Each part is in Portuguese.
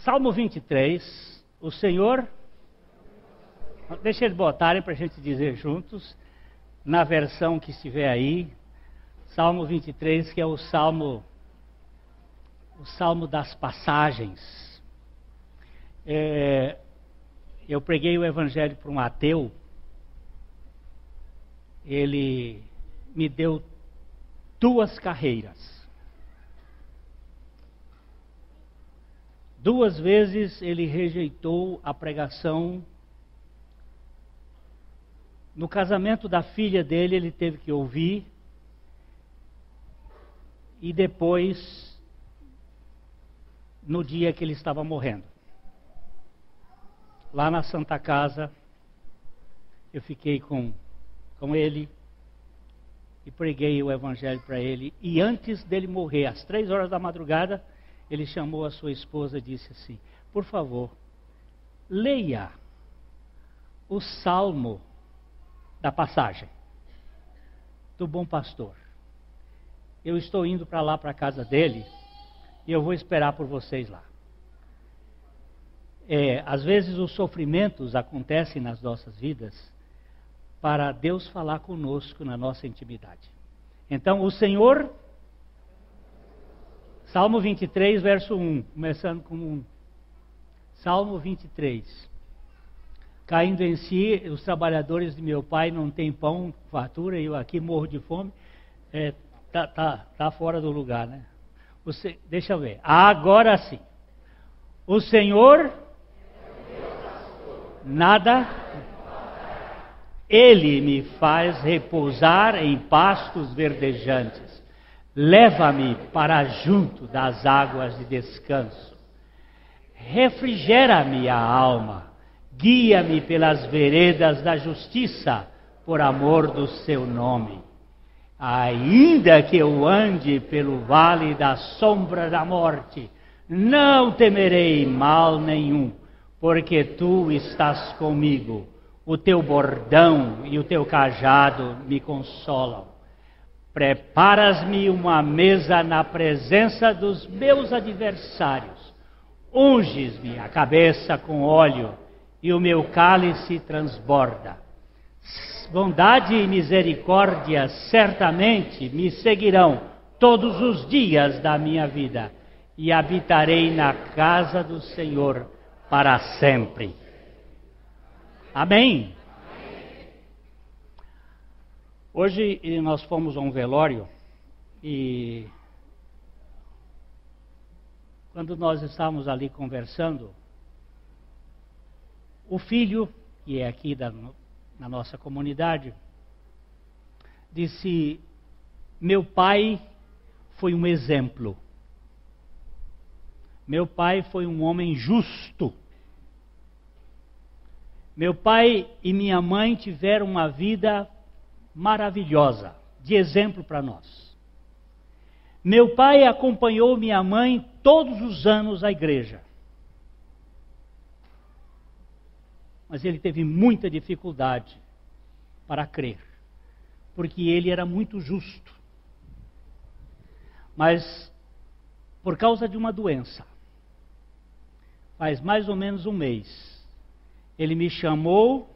Salmo 23, o Senhor, deixa eles botarem para a gente dizer juntos, na versão que estiver aí, Salmo 23, que é o Salmo das passagens. Eu preguei o Evangelho para um ateu, ele me deu 2 carreiras. 2 vezes ele rejeitou a pregação. No casamento da filha dele, ele teve que ouvir. E depois, no dia que ele estava morrendo, lá na Santa Casa, eu fiquei com ele e preguei o Evangelho para ele. E antes dele morrer, às 3 horas da madrugada, ele chamou a sua esposa e disse assim: por favor, leia o Salmo da passagem do bom pastor. Eu estou indo para lá, para a casa dele, e eu vou esperar por vocês lá. Às vezes os sofrimentos acontecem nas nossas vidas para Deus falar conosco na nossa intimidade. Então, o Senhor... Salmo 23, verso 1, começando com 1. Salmo 23. Caindo em si, os trabalhadores de meu pai não têm pão, fartura, e eu aqui morro de fome. Tá fora do lugar, né? Deixa eu ver. Agora sim. O Senhor, nada, Ele me faz repousar em pastos verdejantes. Leva-me para junto das águas de descanso. Refrigera-me a alma. Guia-me pelas veredas da justiça, por amor do seu nome. Ainda que eu ande pelo vale da sombra da morte, não temerei mal nenhum, porque tu estás comigo. O teu bordão e o teu cajado me consolam. Preparas-me uma mesa na presença dos meus adversários. Unges-me a cabeça com óleo e o meu cálice transborda. Bondade e misericórdia certamente me seguirão todos os dias da minha vida, e habitarei na casa do Senhor para sempre. Amém? Hoje nós fomos a um velório e quando nós estávamos ali conversando, o filho, que é aqui na nossa comunidade, disse: meu pai foi um exemplo. Meu pai foi um homem justo. Meu pai e minha mãe tiveram uma vida maravilhosa, de exemplo para nós. Meu pai acompanhou minha mãe todos os anos à igreja. Mas ele teve muita dificuldade para crer, porque ele era muito justo. Mas, por causa de uma doença, faz mais ou menos um mês, ele me chamou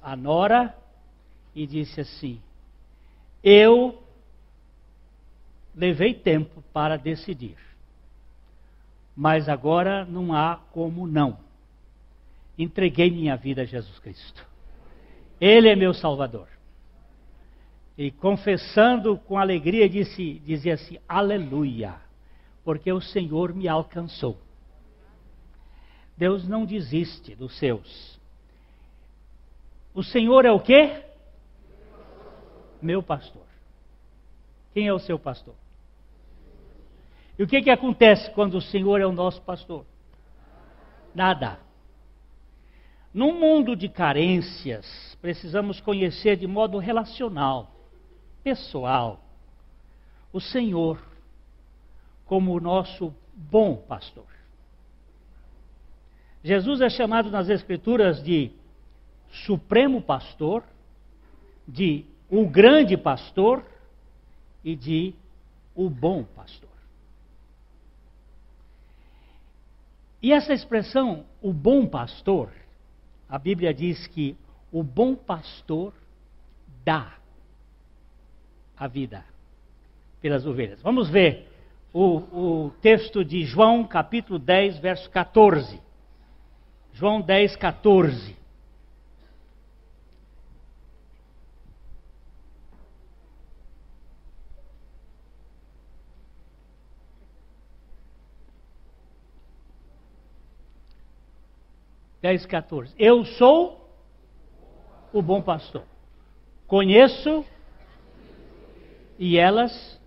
a nora, e disse assim: eu levei tempo para decidir. Mas agora não há como não. Entreguei minha vida a Jesus Cristo. Ele é meu Salvador. E confessando com alegria, dizia assim, aleluia, porque o Senhor me alcançou. Deus não desiste dos seus. O Senhor é o quê? Meu pastor. Quem é o seu pastor? E o que acontece quando o Senhor é o nosso pastor? Nada. Num mundo de carências, precisamos conhecer de modo relacional, pessoal, o Senhor como o nosso bom pastor. Jesus é chamado nas Escrituras de Supremo Pastor, de o Grande Pastor e de o Bom Pastor. E essa expressão, o Bom Pastor, a Bíblia diz que o bom pastor dá a vida pelas ovelhas. Vamos ver o texto de João, capítulo 10, verso 14. João 10, 14. Eu sou o bom pastor. Conheço e elas.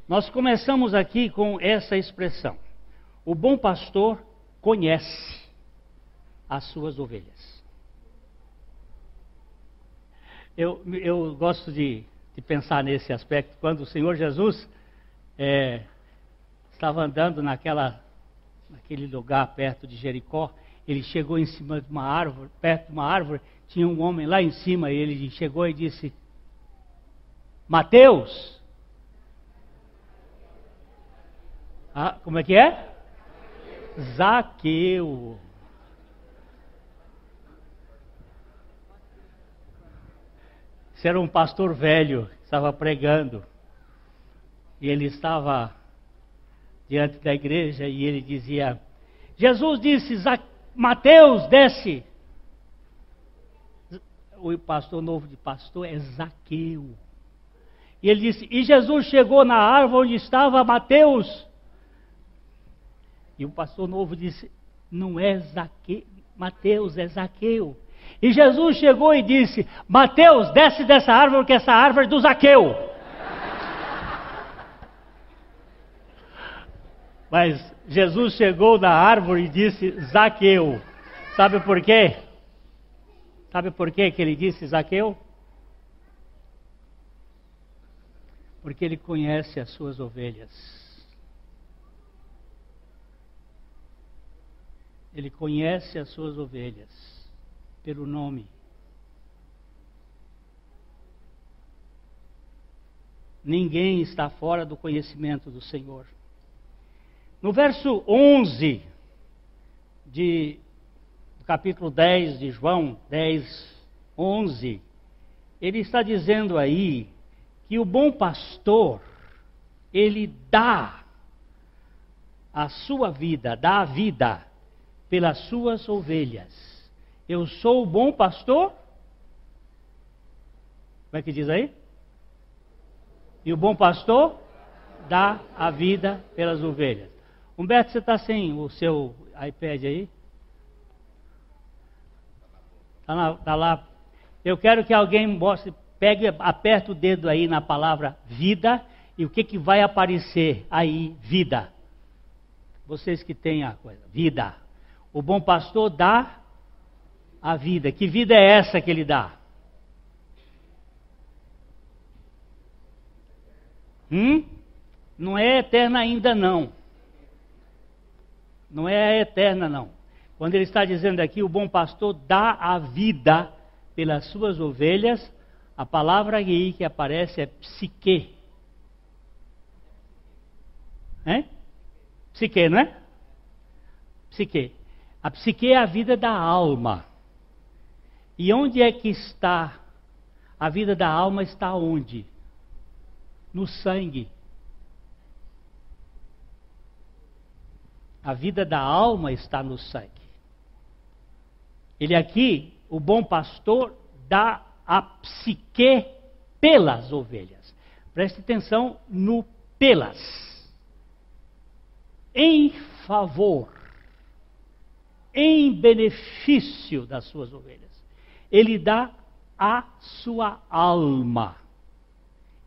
Nós começamos aqui com essa expressão. O bom pastor conhece as suas ovelhas. Eu gosto de pensar nesse aspecto. Quando o Senhor Jesus estava andando naquele lugar perto de Jericó, ele chegou em cima de uma árvore, perto de uma árvore, tinha um homem lá em cima, e ele chegou e disse, Mateus, como é que é? Zaqueu. Esse era um pastor velho, que estava pregando, e ele estava diante da igreja, e ele dizia, Jesus disse, Mateus, desce. O pastor novo de pastor é Zaqueu. E ele disse, e Jesus chegou na árvore onde estava Mateus. E o pastor novo disse, não é Zaqueu, Mateus, é Zaqueu. E Jesus chegou e disse, Mateus, desce dessa árvore, que essa árvore é do Zaqueu. Mas Jesus chegou na árvore e disse, Zaqueu. Sabe por quê? Sabe por quê que ele disse Zaqueu? Porque ele conhece as suas ovelhas. Ele conhece as suas ovelhas pelo nome. Ninguém está fora do conhecimento do Senhor. No verso 11 do capítulo 10 de João, 10, 11, ele está dizendo aí que o bom pastor, ele dá a sua vida, dá a vida pelas suas ovelhas. Eu sou o bom pastor? Como é que diz aí? E o bom pastor dá a vida pelas ovelhas. Humberto, você está sem o seu iPad aí? Está lá. Eu quero que alguém mostre, aperte o dedo aí na palavra vida, e o que vai aparecer aí? Vida. Vocês que têm a coisa, vida. O bom pastor dá a vida. Que vida é essa que ele dá? Não é eterna ainda não. Não é eterna não. Quando ele está dizendo aqui, o bom pastor dá a vida pelas suas ovelhas, a palavra aí que aparece é psique. Psique, não é? Psique. A psique é a vida da alma. E onde é que está A vida da alma está onde? No sangue. A vida da alma está no sangue. Ele aqui, o bom pastor, dá a psique pelas ovelhas. Preste atenção no pelas. Em favor, em benefício das suas ovelhas. Ele dá a sua alma.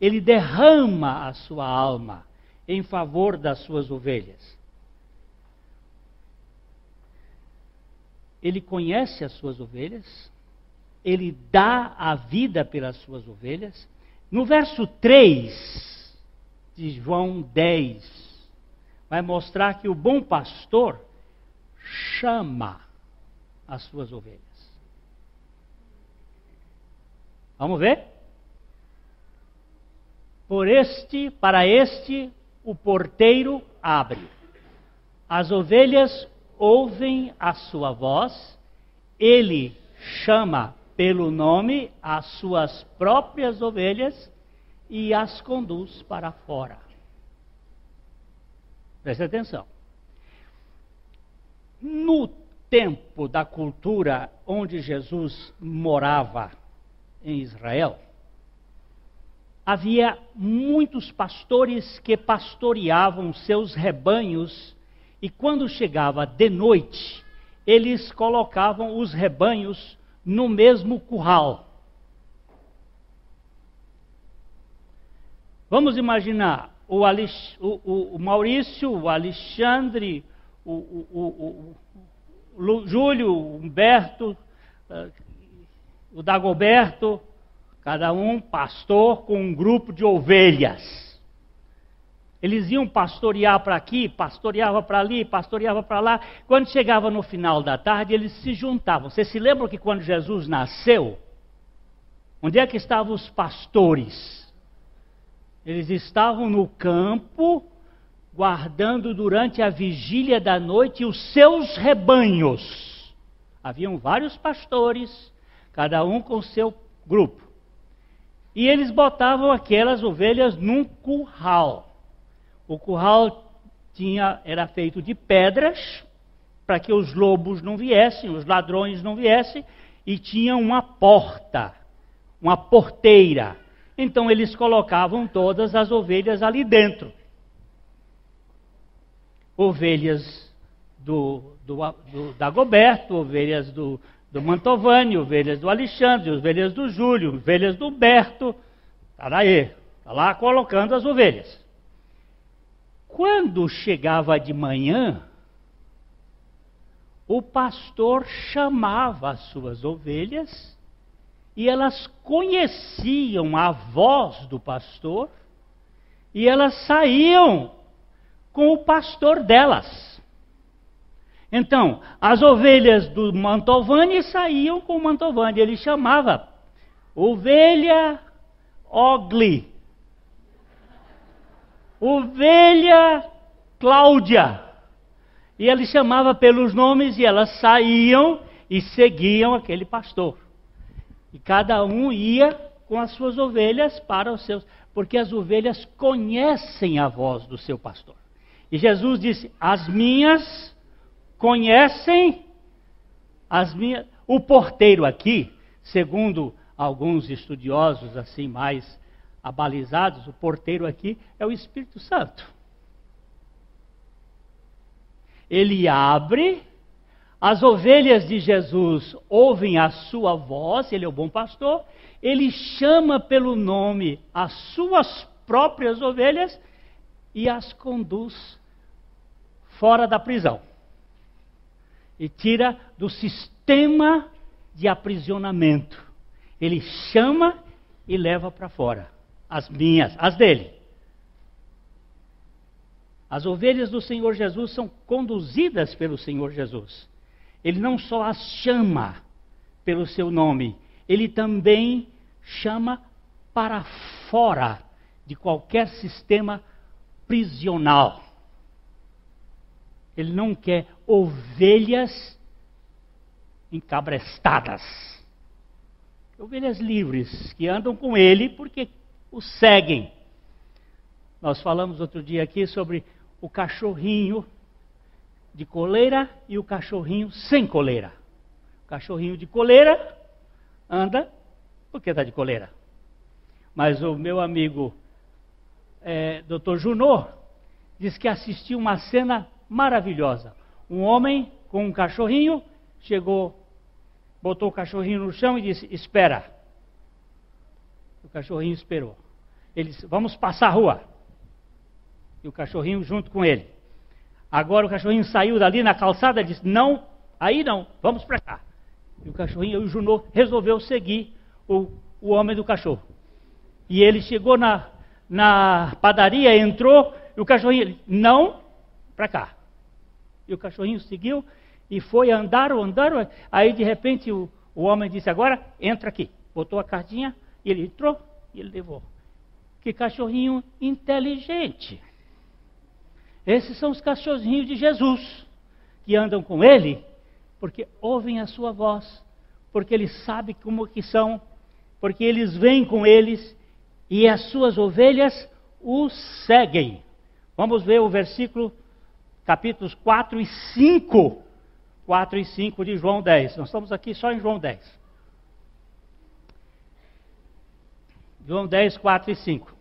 Ele derrama a sua alma em favor das suas ovelhas. Ele conhece as suas ovelhas, ele dá a vida pelas suas ovelhas. No verso 3 de João 10, vai mostrar que o bom pastor chama as suas ovelhas. Vamos ver? Para este, o porteiro abre. As ovelhas ouvem a sua voz, ele chama pelo nome as suas próprias ovelhas e as conduz para fora. Preste atenção. No tempo da cultura onde Jesus morava em Israel, havia muitos pastores que pastoreavam seus rebanhos. E quando chegava de noite, eles colocavam os rebanhos no mesmo curral. Vamos imaginar o Maurício, o Alexandre, o Júlio, o Humberto, o Dagoberto, cada um pastor com um grupo de ovelhas. Eles iam pastorear para aqui, pastoreava para ali, pastoreava para lá. Quando chegava no final da tarde, eles se juntavam. Você se lembra que quando Jesus nasceu, onde é que estavam os pastores? Eles estavam no campo, guardando durante a vigília da noite os seus rebanhos. Haviam vários pastores, cada um com seu grupo. E eles botavam aquelas ovelhas num curral. O curral era feito de pedras, para que os lobos não viessem, os ladrões não viessem, e tinha uma porta, uma porteira. Então eles colocavam todas as ovelhas ali dentro. Ovelhas do Dagoberto, ovelhas do Mantovani, ovelhas do Alexandre, ovelhas do Júlio, ovelhas do Berto. Está lá colocando as ovelhas. Quando chegava de manhã, o pastor chamava as suas ovelhas e elas conheciam a voz do pastor e elas saíam com o pastor delas. Então, as ovelhas do Mantovani saíam com o Mantovani. Ele chamava ovelha Ogli, ovelha Cláudia. E ele chamava pelos nomes e elas saíam e seguiam aquele pastor. E cada um ia com as suas ovelhas para os seus... Porque as ovelhas conhecem a voz do seu pastor. E Jesus disse, as minhas conhecem as minhas... O porteiro aqui, segundo alguns estudiosos assim mais abalizados, o porteiro aqui é o Espírito Santo. Ele abre, as ovelhas de Jesus ouvem a sua voz, ele é o bom pastor, ele chama pelo nome as suas próprias ovelhas e as conduz fora da prisão. E tira do sistema de aprisionamento. Ele chama e leva para fora. As minhas, as dele. As ovelhas do Senhor Jesus são conduzidas pelo Senhor Jesus. Ele não só as chama pelo seu nome, ele também chama para fora de qualquer sistema prisional. Ele não quer ovelhas encabrestadas. Ovelhas livres, que andam com ele porque o seguem. Nós falamos outro dia aqui sobre o cachorrinho de coleira e o cachorrinho sem coleira. O cachorrinho de coleira anda porque está de coleira. Mas o meu amigo Dr. Junot diz que assistiu uma cena maravilhosa. Um homem com um cachorrinho chegou, botou o cachorrinho no chão e disse: espera. O cachorrinho esperou. Ele disse: vamos passar a rua. E o cachorrinho junto com ele. Agora o cachorrinho saiu dali na calçada e disse: não, aí não, vamos para cá. E o cachorrinho, o Junot, resolveu seguir o homem do cachorro. E ele chegou na padaria, entrou, e o cachorrinho, não, para cá. E o cachorrinho seguiu e foi, andaram, aí de repente o homem disse: agora entra aqui. Botou a cartinha, e ele entrou e ele levou. Que cachorrinho inteligente. Esses são os cachorrinhos de Jesus, que andam com ele, porque ouvem a sua voz, porque ele sabe como que são, porque eles vêm com eles, e as suas ovelhas o seguem. Vamos ver o versículo, capítulos 4 e 5. 4 e 5 de João 10. Nós estamos aqui só em João 10. João 10, 4 e 5.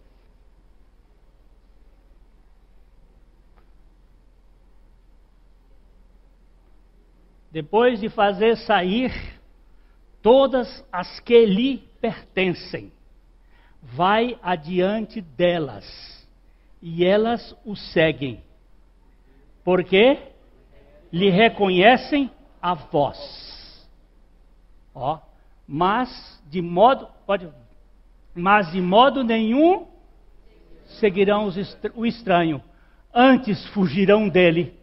Depois de fazer sair todas as que lhe pertencem, vai adiante delas, e elas o seguem, porque lhe reconhecem a voz. Mas de modo nenhum seguirão o estranho, antes fugirão dele,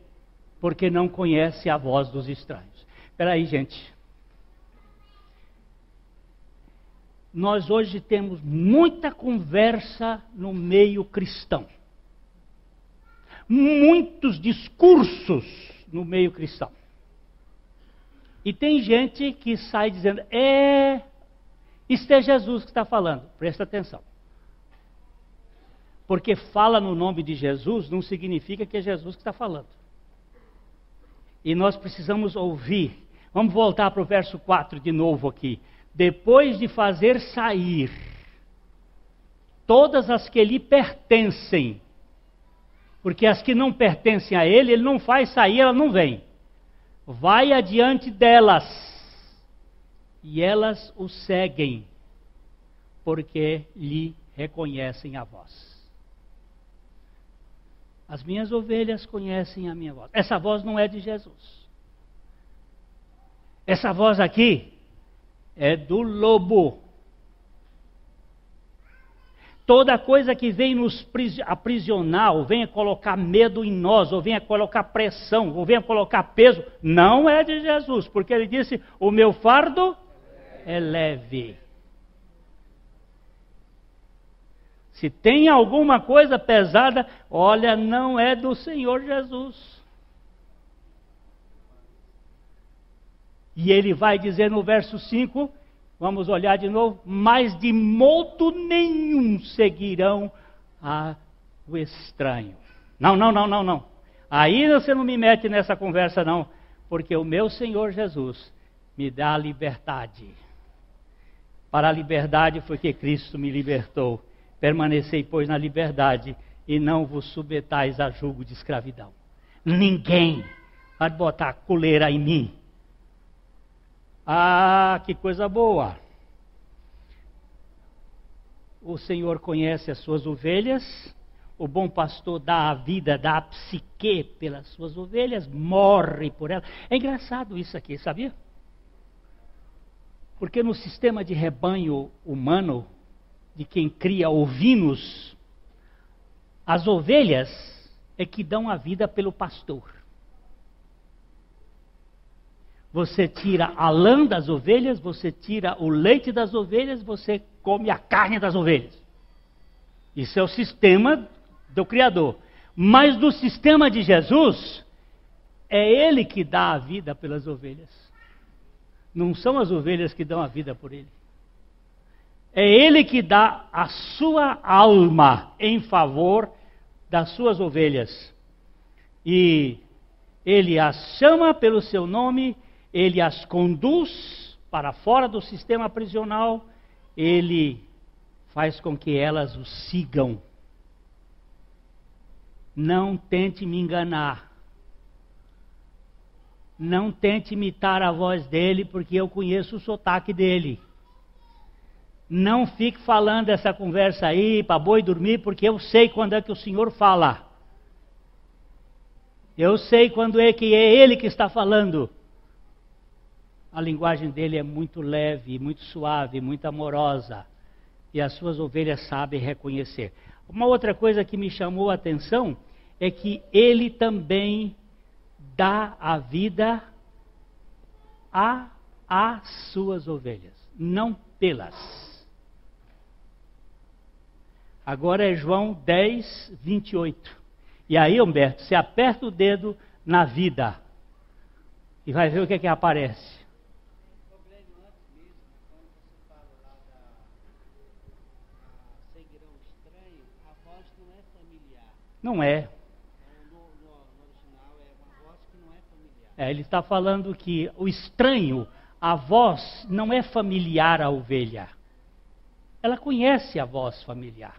porque não conhece a voz dos estranhos. Espera aí, gente. Nós hoje temos muita conversa no meio cristão. Muitos discursos no meio cristão. E tem gente que sai dizendo: isto é Jesus que está falando. Presta atenção. Porque fala no nome de Jesus não significa que é Jesus que está falando. E nós precisamos ouvir. Vamos voltar para o verso 4 de novo aqui. Depois de fazer sair todas as que lhe pertencem, porque as que não pertencem a ele não faz sair, ela não vem. Vai adiante delas, e elas o seguem, porque lhe reconhecem a voz. As minhas ovelhas conhecem a minha voz. Essa voz não é de Jesus. Essa voz aqui é do lobo. Toda coisa que vem nos aprisionar, ou venha colocar medo em nós, ou venha colocar pressão, ou venha colocar peso, não é de Jesus, porque ele disse: o meu fardo é leve. Se tem alguma coisa pesada, olha, não é do Senhor Jesus. E ele vai dizer no verso 5, vamos olhar de novo: mas de modo nenhum seguirão o estranho. Não. Aí você não me mete nessa conversa não, porque o meu Senhor Jesus me dá a liberdade. Para a liberdade foi que Cristo me libertou. Permanecei, pois, na liberdade, e não vos submetais a julgo de escravidão. Ninguém vai botar coleira em mim. Ah, que coisa boa! O Senhor conhece as suas ovelhas, o bom pastor dá a vida, dá a psique pelas suas ovelhas, morre por elas. É engraçado isso aqui, sabia? Porque no sistema de rebanho humano, de quem cria ovinos, as ovelhas é que dão a vida pelo pastor. Você tira a lã das ovelhas, você tira o leite das ovelhas, você come a carne das ovelhas. Isso é o sistema do Criador. Mas no sistema de Jesus, é Ele que dá a vida pelas ovelhas. Não são as ovelhas que dão a vida por Ele. É Ele que dá a sua alma em favor das suas ovelhas. E Ele as chama pelo seu nome, Ele as conduz para fora do sistema prisional, Ele faz com que elas o sigam. Não tente me enganar. Não tente imitar a voz dele, porque eu conheço o sotaque dele. Não fique falando essa conversa aí para boi dormir, porque eu sei quando é que o Senhor fala. Eu sei quando é que é Ele que está falando. A linguagem dele é muito leve, muito suave, muito amorosa. E as suas ovelhas sabem reconhecer. Uma outra coisa que me chamou a atenção é que Ele também dá a vida às suas ovelhas, não pelas. Agora é João 10, 28. E aí, Humberto, você aperta o dedo na vida e vai ver o que é que aparece. Não é. No original é uma voz que não é familiar. Ele está falando que o estranho, a voz não é familiar à ovelha. Ela conhece a voz familiar.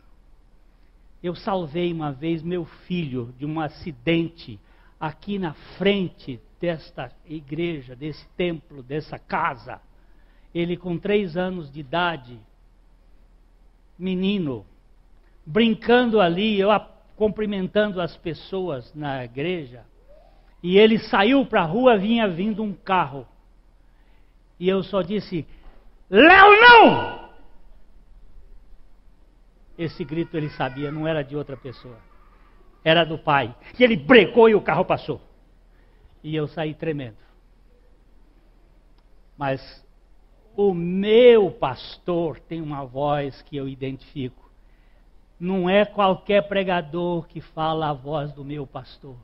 Eu salvei uma vez meu filho de um acidente aqui na frente desta igreja, desse templo, dessa casa. Ele com 3 anos de idade, menino, brincando ali, eu cumprimentando as pessoas na igreja, e ele saiu para a rua, vinha vindo um carro, e eu só disse, Léo não! Esse grito ele sabia, não era de outra pessoa, era do pai, e ele brecou e o carro passou, e eu saí tremendo. Mas o meu pastor tem uma voz que eu identifico. Não é qualquer pregador que fala a voz do meu pastor.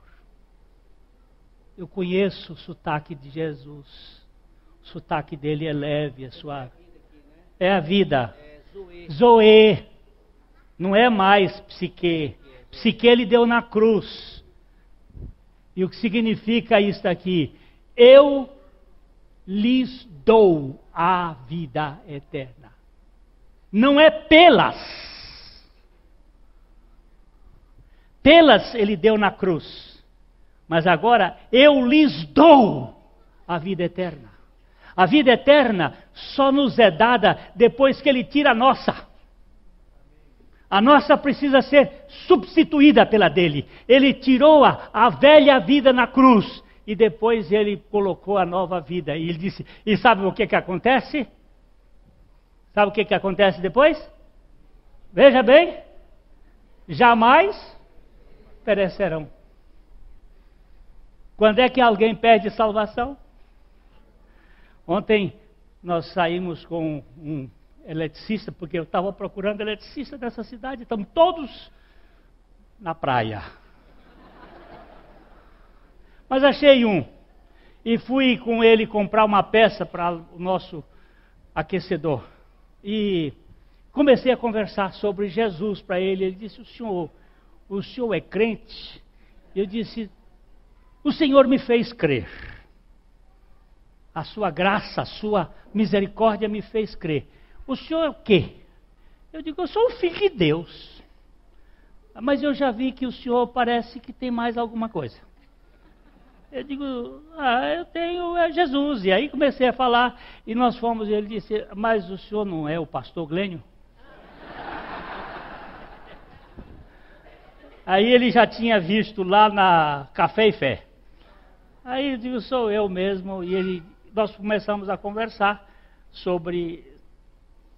Eu conheço o sotaque de Jesus. O sotaque dele é leve, é suave. É a vida. Zoe. Não é mais psique. Psique ele deu na cruz. E o que significa isso aqui? Eu lhes dou a vida eterna. Não é pelas. Pelas ele deu na cruz. Mas agora eu lhes dou a vida eterna. A vida eterna só nos é dada depois que ele tira a nossa. A nossa precisa ser substituída pela dele. Ele tirou a velha vida na cruz. E depois ele colocou a nova vida. E ele disse, e sabe o que acontece? Sabe o que acontece depois? Veja bem. Jamais perecerão. Quando é que alguém perde salvação? Ontem nós saímos com um eletricista, porque eu estava procurando eletricista dessa cidade, estamos todos na praia. Mas achei um, e fui com ele comprar uma peça para o nosso aquecedor. E comecei a conversar sobre Jesus para ele. Ele disse, o senhor é crente? Eu disse, o Senhor me fez crer. A sua graça, a sua misericórdia me fez crer. O senhor é o quê? Eu digo, eu sou o filho de Deus. Mas eu já vi que o senhor parece que tem mais alguma coisa. Eu digo, eu tenho Jesus. E aí comecei a falar, e nós fomos, e ele disse, mas o senhor não é o pastor Glênio? Aí ele já tinha visto lá na Café e Fé. Aí eu digo, sou eu mesmo, e nós começamos a conversar sobre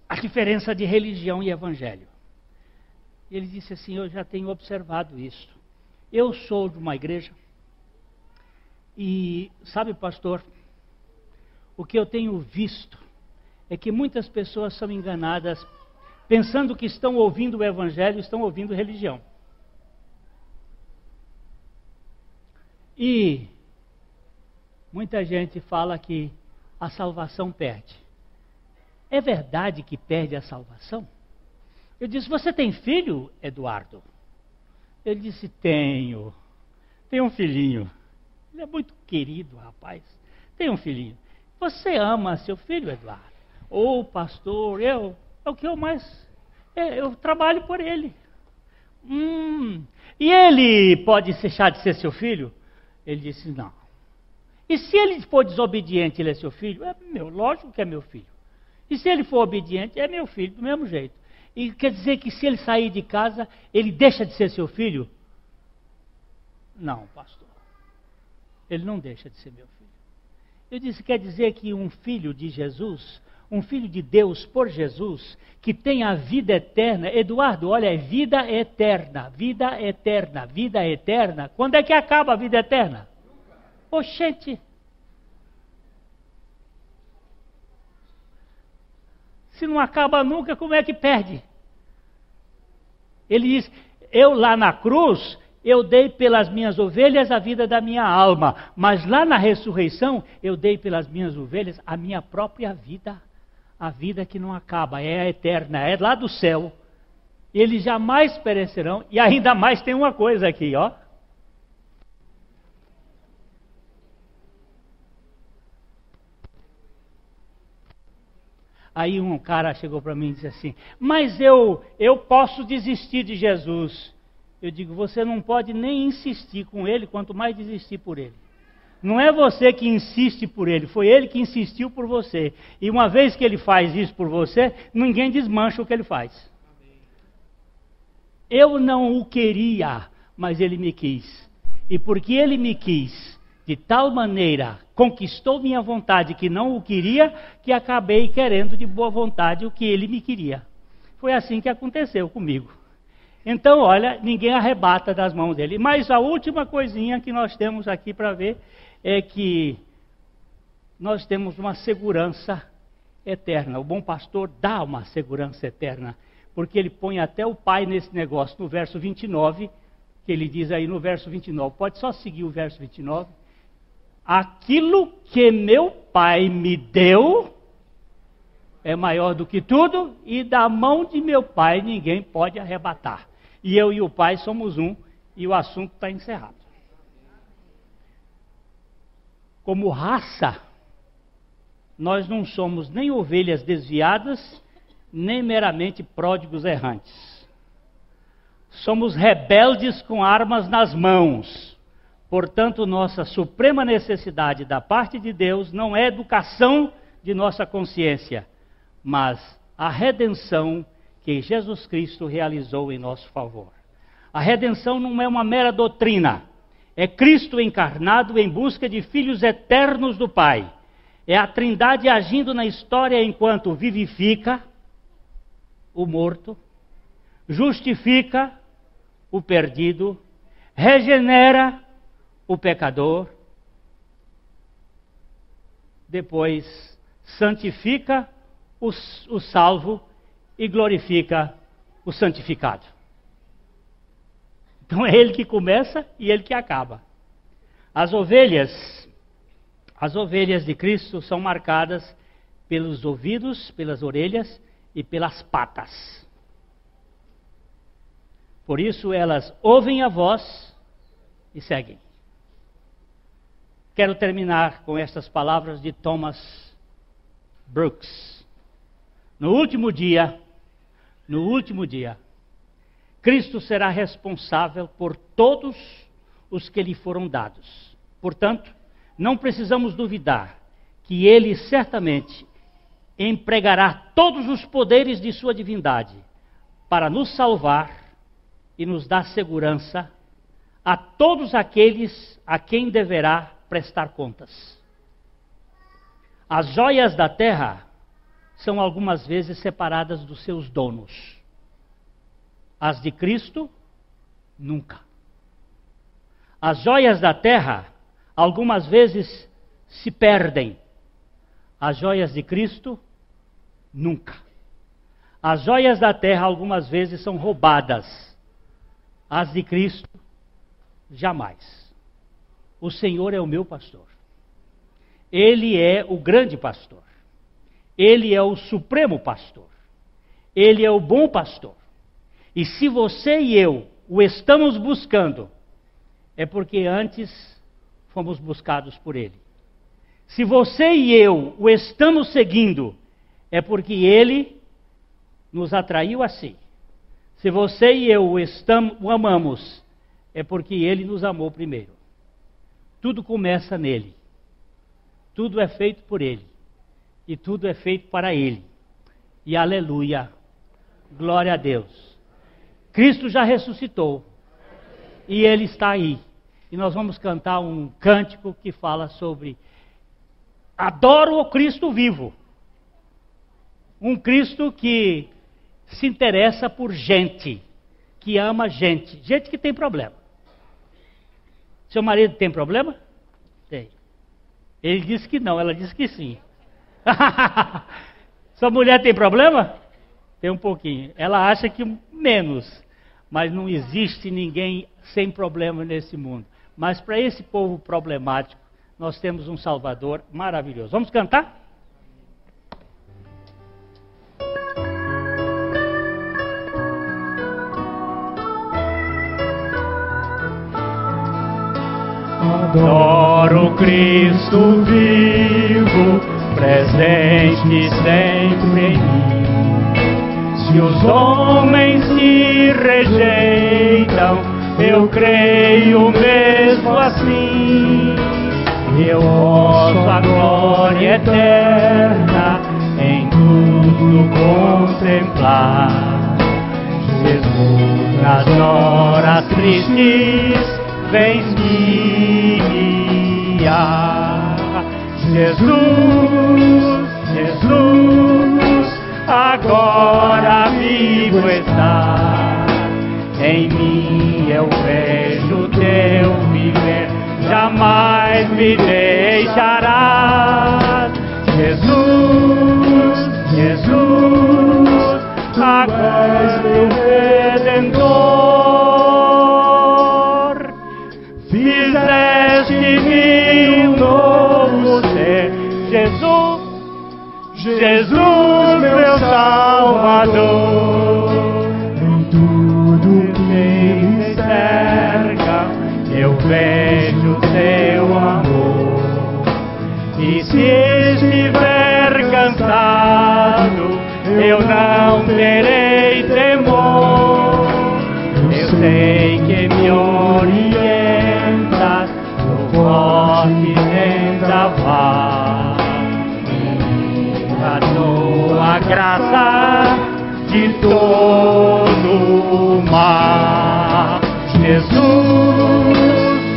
a diferença de religião e evangelho. Ele disse assim, eu já tenho observado isso. Eu sou de uma igreja, e sabe, pastor, o que eu tenho visto é que muitas pessoas são enganadas, pensando que estão ouvindo o evangelho, estão ouvindo religião. E muita gente fala que a salvação perde. é verdade que perde a salvação? Eu disse, você tem filho, Eduardo? Ele disse, tenho um filhinho. Ele é muito querido, rapaz. Tem um filhinho. Você ama seu filho, Eduardo? Ô, pastor, é o que eu mais... eu trabalho por ele. E ele pode deixar de ser seu filho? Ele disse, não. E se ele for desobediente, ele é seu filho? Lógico que é meu filho. E se ele for obediente, é meu filho, do mesmo jeito. E quer dizer que se ele sair de casa, ele deixa de ser seu filho? Não, pastor. Ele não deixa de ser meu filho. Eu disse, quer dizer que um filho de Jesus, um filho de Deus por Jesus, que tem a vida eterna, Eduardo, olha, é vida eterna, vida eterna, vida eterna. Quando é que acaba a vida eterna? Oxente! Se não acaba nunca, como é que perde? Ele diz, eu lá na cruz, eu dei pelas minhas ovelhas a vida da minha alma, mas lá na ressurreição, eu dei pelas minhas ovelhas a minha própria vida, a vida que não acaba, é a eterna, é lá do céu. Eles jamais perecerão, e ainda mais tem uma coisa aqui, ó. Aí um cara chegou para mim e disse assim, mas eu posso desistir de Jesus. Eu digo, você não pode nem insistir com ele, quanto mais desistir por ele. Não é você que insiste por ele, foi ele que insistiu por você. E uma vez que ele faz isso por você, ninguém desmancha o que ele faz. Eu não o queria, mas ele me quis. E porque ele me quis, de tal maneira, conquistou minha vontade que não o queria, que acabei querendo de boa vontade o que ele me queria. Foi assim que aconteceu comigo. Então, olha, ninguém arrebata das mãos dele. Mas a última coisinha que nós temos aqui para ver é que nós temos uma segurança eterna. O bom pastor dá uma segurança eterna, porque ele põe até o Pai nesse negócio, no verso 29, que ele diz aí no verso 29. Pode só seguir o verso 29. Aquilo que meu Pai me deu é maior do que tudo, e da mão de meu Pai ninguém pode arrebatar. E eu e o Pai somos um, e o assunto está encerrado. Como raça, nós não somos nem ovelhas desviadas, nem meramente pródigos errantes. Somos rebeldes com armas nas mãos. Portanto, nossa suprema necessidade da parte de Deus não é educação de nossa consciência, mas a redenção que Jesus Cristo realizou em nosso favor. A redenção não é uma mera doutrina, é Cristo encarnado em busca de filhos eternos do Pai. É a Trindade agindo na história enquanto vivifica o morto, justifica o perdido, regenera o pecador, depois santifica o salvo e glorifica o santificado. Então é ele que começa e ele que acaba. As ovelhas de Cristo são marcadas pelos ouvidos, pelas orelhas e pelas patas. Por isso elas ouvem a voz e seguem. Quero terminar com estas palavras de Thomas Brooks. No último dia, Cristo será responsável por todos os que lhe foram dados. Portanto, não precisamos duvidar que ele certamente empregará todos os poderes de sua divindade para nos salvar e nos dar segurança a todos aqueles a quem deverá prestar contas. As joias da terra são algumas vezes separadas dos seus donos. As de Cristo, nunca. As joias da terra, algumas vezes se perdem. As joias de Cristo, nunca. As joias da terra, algumas vezes são roubadas. As de Cristo, jamais. O Senhor é o meu pastor. Ele é o grande pastor. Ele é o supremo pastor. Ele é o bom pastor. E se você e eu o estamos buscando, é porque antes fomos buscados por Ele. Se você e eu o estamos seguindo, é porque Ele nos atraiu a si. Se você e eu o amamos, é porque Ele nos amou primeiro. Tudo começa nele. Tudo é feito por Ele. E tudo é feito para Ele. E aleluia. Glória a Deus. Cristo já ressuscitou. E Ele está aí. E nós vamos cantar um cântico que fala sobre: adoro o Cristo vivo. Um Cristo que se interessa por gente, que ama gente, gente que tem problema. Seu marido tem problema? Tem. Ele disse que não, ela disse que sim. Sua mulher tem problema? Tem um pouquinho. Ela acha que menos, mas não existe ninguém sem problema nesse mundo. Mas para esse povo problemático, nós temos um Salvador maravilhoso. Vamos cantar? Adoro Cristo vivo, presente sempre em mim. Se os homens se rejeitam, eu creio mesmo assim. Eu posso a glória eterna em tudo contemplar. Jesus nas horas tristes vem me guiar. Jesus, Jesus, agora vivo está. Em mim eu vejo teu viver, jamais me deixarás. Jesus, Jesus, agora meu Redentor. Fizeste-me um novo ser, Jesus, Jesus, meu Salvador. Em tudo que me cerca, eu vejo teu amor. E se estiver cansado, eu não terei temor. Eu sei que me orientas no forte vendaval. A tua graça de todo mal. Jesus,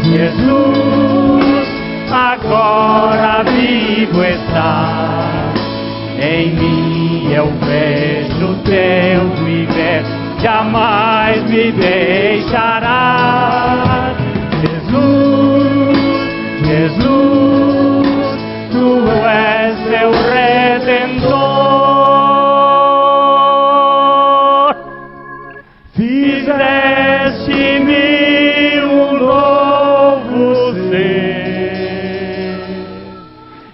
Jesus, agora vivo está. Em mim eu vejo teu viver, jamais me deixarás. Jesus, Jesus, tu és meu Redentor. Fizeste-me um novo ser,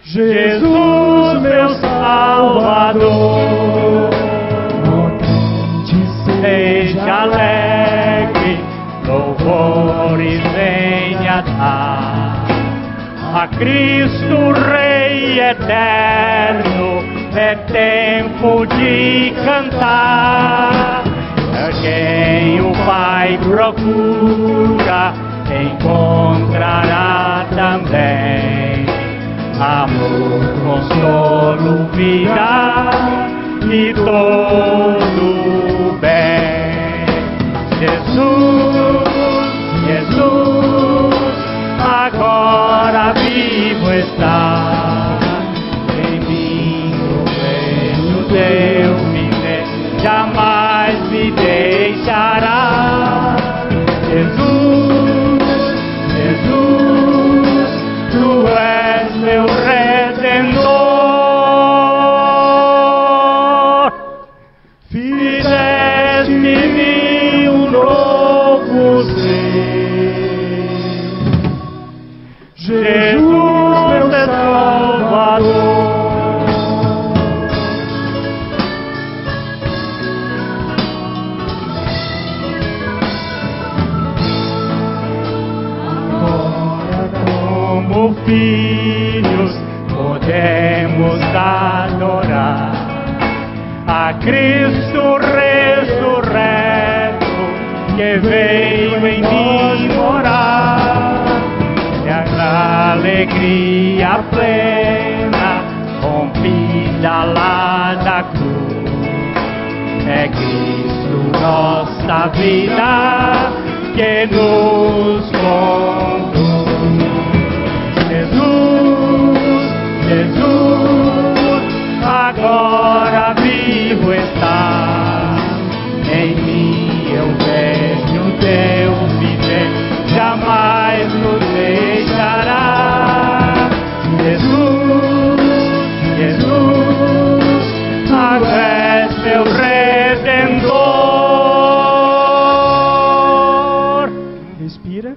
Jesus, meu Salvador. Seja alegre, louvores venha dar a Cristo Rei eterno. É tempo de cantar. Quem o Pai procura, encontrará também amor, consolo, vida e todo bem. Jesus, Jesus, agora vivo está. Em mim eu vejo teu viver, jamais me deixará. Jesus, Jesus, tu és meu Redentor. Fizeste-me um novo ser, Jesus, meu Salvador. filhos, podemos adorar a Cristo ressurreto, que veio em mim morar, e a alegria plena, rompida lá da cruz, é Cristo nossa vida, que nos conduz. Jesus, agora vivo está, em mim eu vejo teu viver, jamais nos deixará. Jesus, agora és meu Redentor. Respira.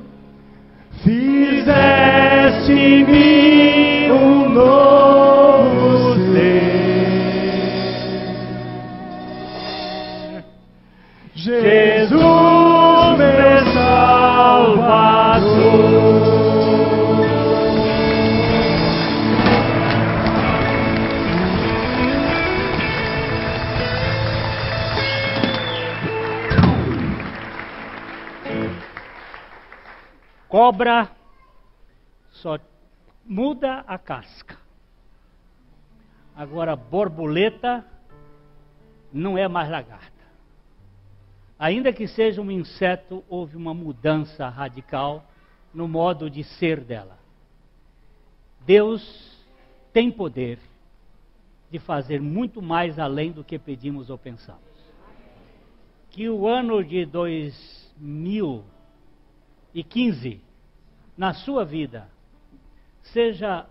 Fizeste-me um novo ser, Jesus, meu Salvador. Cobra só muda a casca. Agora, borboleta não é mais lagarta. Ainda que seja um inseto, houve uma mudança radical no modo de ser dela. Deus tem poder de fazer muito mais além do que pedimos ou pensamos. Que o ano de 2015, na sua vida, seja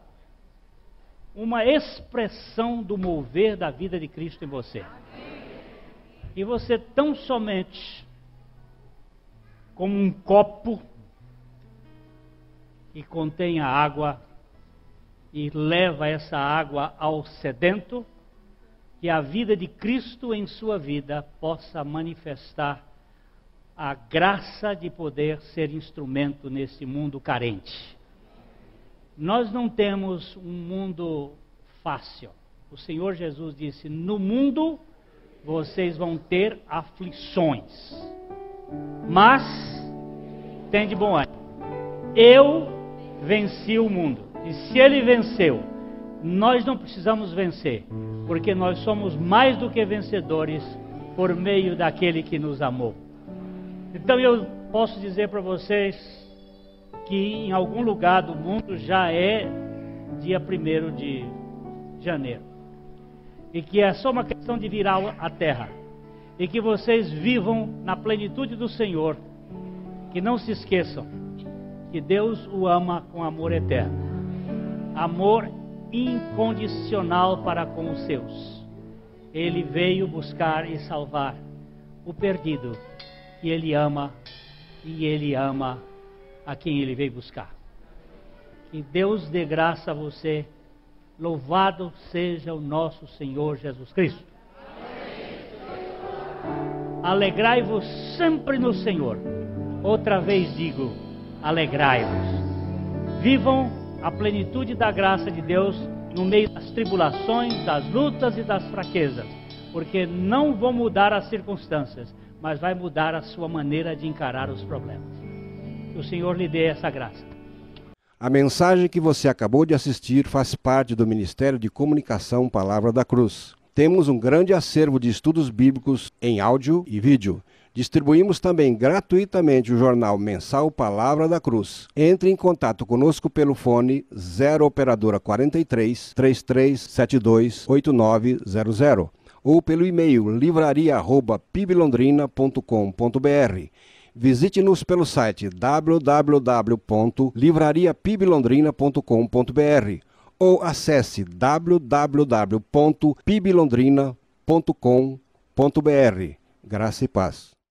uma expressão do mover da vida de Cristo em você. E você tão somente como um copo que contém a água e leva essa água ao sedento, que a vida de Cristo em sua vida possa manifestar a graça de poder ser instrumento nesse mundo carente. Nós não temos um mundo fácil. O Senhor Jesus disse: no mundo vocês vão ter aflições, mas tem de bom ânimo. Eu venci o mundo. E se Ele venceu, nós não precisamos vencer, porque nós somos mais do que vencedores por meio daquele que nos amou. Então eu posso dizer para vocês que em algum lugar do mundo já é dia 1º de janeiro. E que é só uma questão de virar a terra. E que vocês vivam na plenitude do Senhor. Que não se esqueçam que Deus o ama com amor eterno. Amor incondicional para com os seus. Ele veio buscar e salvar o perdido. E Ele ama, e Ele ama a quem Ele veio buscar. Que Deus dê graça a você. Louvado seja o nosso Senhor Jesus Cristo. Alegrai-vos sempre no Senhor. Outra vez digo, alegrai-vos. Vivam a plenitude da graça de Deus no meio das tribulações, das lutas e das fraquezas. Porque não vão mudar as circunstâncias, mas vai mudar a sua maneira de encarar os problemas. Que o Senhor lhe dê essa graça. A mensagem que você acabou de assistir faz parte do Ministério de Comunicação Palavra da Cruz. Temos um grande acervo de estudos bíblicos em áudio e vídeo. Distribuímos também gratuitamente o jornal mensal Palavra da Cruz. Entre em contato conosco pelo fone 0 operadora 43 3372 8900 ou pelo e-mail livraria@piblondrina.com.br. Visite-nos pelo site www.livrariapiblondrina.com.br ou acesse www.piblondrina.com.br. Graça e paz.